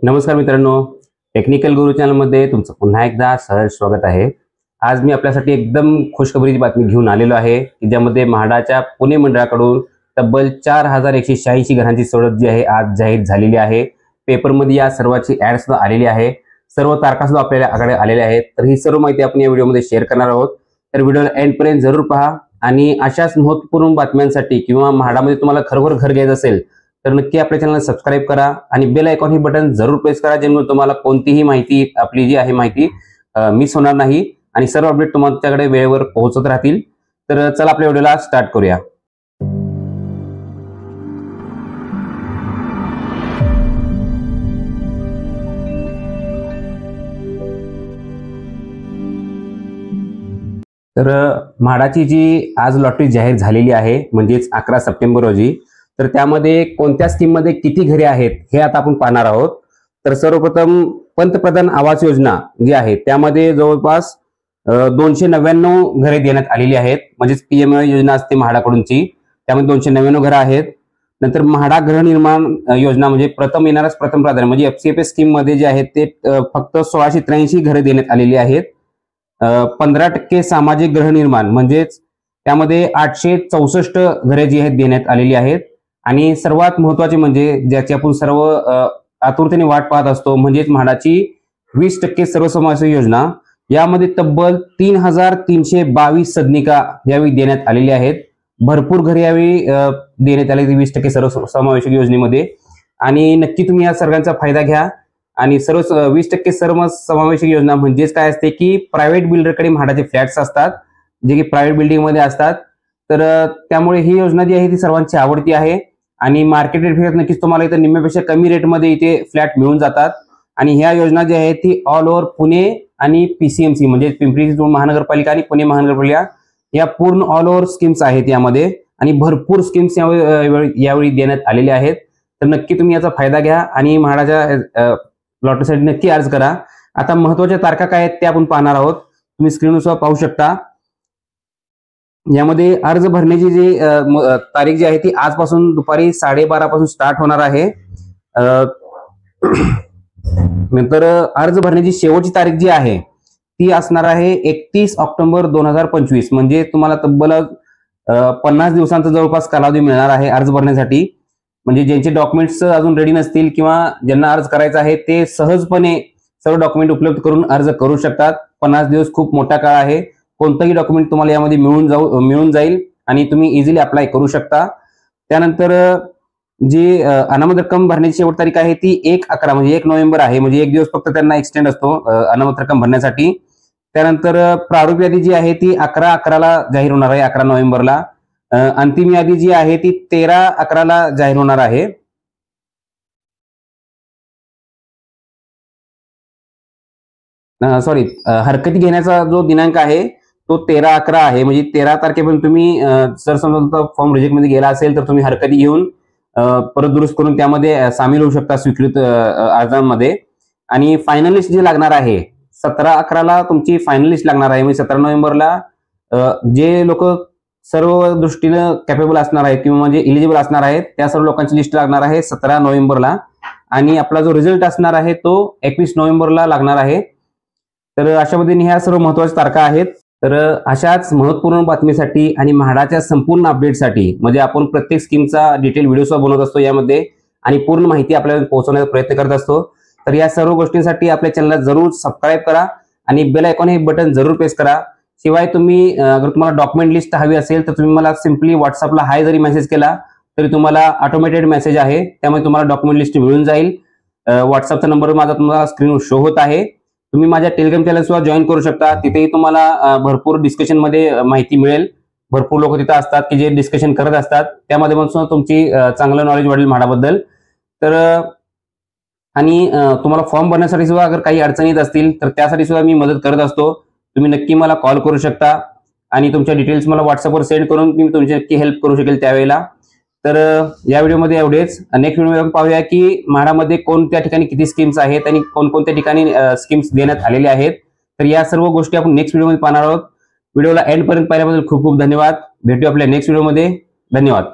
नमस्कार मित्रांनो, टेक्निकल गुरु चॅनलमध्ये तुमचं पुन्हा एकदा सहर्ष स्वागत आहे। आज मी आपल्यासाठी एकदम खुशखबरीची बातमी घेऊन आलेलो आहे की ज्यामध्ये म्हाडाच्या पुणे मंडळाकडून तब्बल 4186 घरांची सोडत जी आहे आज जाहीर झालेली आहे। पेपरमध्ये या सर्वाची ॲड सुद्धा आलेली आहे, सर्व तारखा सुद्धा आपल्याकडे आलेल्या आहेत। तर ही सर्व माहिती आपण या व्हिडिओमध्ये शेअर करणार आहोत, तर व्हिडिओला एंडपर्यंत जरूर पहा। आणि अशाच महत्त्वपूर्ण बातम्यांसाठी किंवा म्हाडामध्ये तुम्हाला खरोखर घर घ्यायचं असेल तर नक्की आपल्या चॅनलला सबस्क्राइब करा आणि बेल आयकॉन ही बटन जरूर प्रेस करा, जेणेकरून तुम्हाला कोणतीही माहिती आपली जी आहे माहिती मिस होणार नाही आणि सर्व अपडेट तुमच्याकडे वेळेवर पोहोचत राहतील। तर चला आपल्या व्हिडिओला स्टार्ट करूया। तर म्हाडाची जी आज लॉटरी जाहीर झालेली आहे म्हणजेच 11 सप्टेंबर रोजी, तर त्यामध्ये कोणत्या स्कीम मध्ये किती घरे आहेत हे आता आपण पाहणार आहोत। तर सर्वप्रथम पंतप्रधान आवास योजना जी आहे त्यामध्ये जवळपास 299 घरे देण्यात आलेली आहेत, म्हणजेच पीएमए योजना असते म्हाडाकडूनची, त्यामध्ये 299 घरे आहेत। नंतर म्हाडा गृहनिर्माण योजना म्हणजे प्रथम येणारच प्रथम प्राधान्य म्हणजे एफसीएफएस स्कीम मध्ये जे आहेत ते फक्त 1683 घरे देण्यात आलेली आहेत। 15% सामाजिक गृहनिर्माण म्हणजेच त्यामध्ये 864 घरे जी आहेत देण्यात आलेली आहेत। आणि सर्वात महत्त्वाचे म्हणजे ज्याची आपण सर्व आतुरतेने वाट पाहत असतो म्हणजेच म्हाडाची 20% सर्वसमावेशक योजना, यामध्ये तब्बल 3322 सदनिका यावेळी देण्यात आलेली आहेत। भरपूर घरे यावेळी देण्यात आले 20% सर्वसमावेशक योजनेमध्ये। आणि नक्की तुम्ही या सर्वांचा फायदा घ्या। आणि 20% सर्वसमावेशक योजना म्हणजेच काय असते की प्रायव्हेट बिल्डरकडे म्हाडाचे फ्लॅट्स असतात जे की प्रायव्हेट बिल्डिंग मध्ये असतात। तर त्यामुळे ही योजना जी आहे ती सर्वांची आवडती आहे आणि मार्केट रेट नक्कीच तुम्हाला इथे निम्म्यापेक्षा कमी रेटमध्ये इथे फ्लॅट मिळून जातात। आणि ह्या योजना जी आहे ती ऑल ओव्हर पुणे आणि पीसीएमसी म्हणजे पिंपरी चिंचवड महानगरपालिका आणि पुणे महानगरपालिका या पूर्ण ऑल ओव्हर स्कीम्स आहेत यामध्ये, आणि भरपूर स्कीम्स यावेळी देण्यात आलेल्या आहेत। तर नक्की तुम्ही याचा फायदा घ्या आणि म्हाडाच्या लॉटरीसाठी नक्की अर्ज करा। आता महत्त्वाच्या तारखा काय आहेत ते आपण पाहणार आहोत, तुम्ही स्क्रीनवर पाहू शकता। यामध्ये अर्ज भरण्याची जी तारीख जी आहे ती आजपासून दुपारी 12:30 पासून स्टार्ट होणार आहे। नंतर अर्ज भरण्याची शेवटची तारीख जी आहे ती असणार आहे 31 ऑक्टोबर 2025, म्हणजे तुम्हाला तब्बल 50 दिवसांचा जवळपास कालावधी मिळणार आहे अर्ज भरण्यासाठी। म्हणजे ज्यांचे डॉक्युमेंट्स अजून रेडी नसतील किंवा ज्यांना अर्ज करायचा आहे ते सहजपणे सर्व डॉक्युमेंट उपलब्ध करून अर्ज करू शकतात। 50 दिवस खूप मोठा काळ आहे, कोणतंही डॉक्युमेंट तुम्हाला यामध्ये मिळून जाईल आणि तुम्ही इझिली अप्लाय करू शकता। त्यानंतर जी अनामत रक्कम भरण्याची शेवट तारीख आहे ती 1/11 म्हणजे 1 नोव्हेंबर आहे, म्हणजे एक दिवस फक्त त्यांना एक्सटेंड असतो अनामत रक्कम भरण्यासाठी। त्यानंतर प्रारूप यादी जी आहे ती 11/11 जाहीर होणार आहे, 11 नोव्हेंबरला। अंतिम यादी जी आहे ती 13/11 जाहीर होणार आहे। सॉरी, हरकती घेण्याचा जो दिनांक आहे तो 13/11 आहे, म्हणजे 13 तारखेपर्यंत तुम्ही जर समजा फॉर्म रिजेक्ट मध्ये गेला असेल तर तुम्ही हरकती घेऊन परत दुरुस्त करून त्यामध्ये सामील होऊ शकता स्वीकृत अर्जांमध्ये। आणि फायनल लिस्ट जी लागणार आहे 17/11 तुमची फायनल लिस्ट लागणार आहे, म्हणजे 17 नोव्हेंबरला जे लोक सर्व दृष्टीने कॅपेबल असणार आहेत किंवा म्हणजे इलिजिबल असणार आहेत त्या सर्व लोकांची लिस्ट लागणार आहे 17 नोव्हेंबरला। आणि आपला जो रिझल्ट असणार आहे तो 21 नोव्हेंबरला लागणार आहे। तर अशा पद्धतीने ह्या सर्व महत्त्वाच्या तारखा आहेत। तर अशाच महत्त्वपूर्ण बातमीसाठी आणि म्हाडाच्या संपूर्ण अपडेटसाठी म्हणजे आपण प्रत्येक स्कीमचा डिटेल व्हिडिओ बनवत असतो यामध्ये आणि पूर्ण माहिती आपल्याला पोहोचवण्याचा प्रयत्न करत असतो। तर या सर्व गोष्टींसाठी आपल्या चॅनलला जरूर सबस्क्राइब करा आणि बेल आयकॉन हे बटन जरूर प्रेस करा। शिवाय तुम्ही अगर तुम्हाला डॉक्युमेंट लिस्ट हवी असेल तर तुम्ही मला सिंपली व्हॉट्सअपला हाय जरी मेसेज केला तरी तुम्हाला ऑटोमेटेड मेसेज आहे, त्यामुळे तुम्हाला डॉक्युमेंट लिस्ट मिळून जाईल। व्हॉट्सअपचा नंबर माझा तुम्हाला स्क्रीनवर शो होत आहे। तुम्ही माझ्या टेलिग्राम चॅनल सुद्धा जॉईन करू शकता, तिथेही तुम्हाला भरपूर डिस्कशन मध्ये माहिती मिळेल। भरपूर लोक तिथे असतात की जे डिस्कशन करत असतात, त्यामध्ये पण सुद्धा तुमची चांगलं नॉलेज वाढेल म्हाडाबद्दल। तर आणि तुम्हाला फॉर्म भरण्यासाठी सुद्धा अगर काही अडचणी येत असतील तर त्यासाठी सुद्धा मी मदत करत असतो, तुम्ही नक्की मला कॉल करू शकता आणि तुमच्या डिटेल्स मला व्हॉट्सअपवर सेंड करून मी तुमची नक्की हेल्प करू शकेल त्यावेळेला। तर या व्हिडिओमध्ये एवढेच। नेक्स्ट व्हिडिओमध्ये पाहूया की म्हाडामध्ये कोणत्या ठिकाणी किती स्कीम्स आहेत आणि कोणकोणत्या ठिकाणी स्कीम्स देण्यात आलेल्या आहेत। तर या सर्व गोष्टी आपण नेक्स्ट व्हिडिओमध्ये पाहणार आहोत। व्हिडिओला एंड पर्यंत पाहिल्याबद्दल खूप खूप धन्यवाद। भेटू आपल्या नेक्स्ट व्हिडिओमध्ये। धन्यवाद।